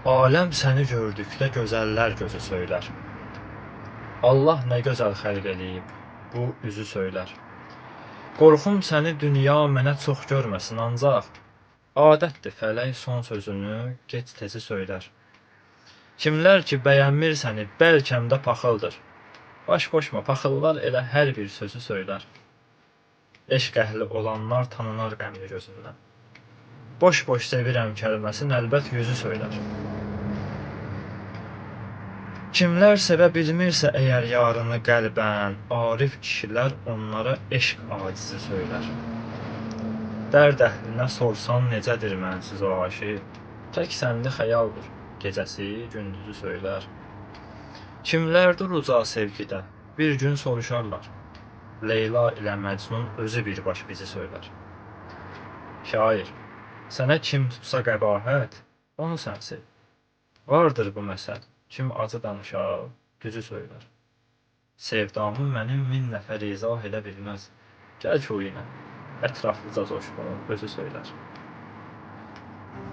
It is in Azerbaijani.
Aləm səni gördükdə gözəllər gözü söylər. Allah nə gözəl xəlq eləyib, bu üzü söylər. Qorxum səni dünya mənə çox görməsin, ancaq adətdir fələk son sözünü gec tezi söylər. Kimlər ki bəyənmir səni, bəlkəm də paxıldır. Baş qoşma, paxıllar elə hər bir sözü söylər. Eşq əhli olanlar tanınar qəmli gözündən. Boş-boş sevirəm kəlməsin əlbət yüzü söylər. Kimlər sevə bilmirsə əgər yarını qəlbən, arif kişilər onlara eşq acizi söylər. Dərd əhlinə sorsan necədir mənsiz o aşiq, tək səndə xəyaldır, gecəsi gündüzü söylər. Kimlərdir uca sevgidə, bir gün soruşarlar. Leyla ilə Məcnun özü birbaş bizi söylər. Şair, sənə kim tutsa qəbahət, onu sən sev. Vardır bu məsəl, kim acı danışar, düzü söylər. Sevdamı mənim 1000 nəfər izah edə bilməz. Gəl ki ilə, ətraflıca coşqun özü söylər.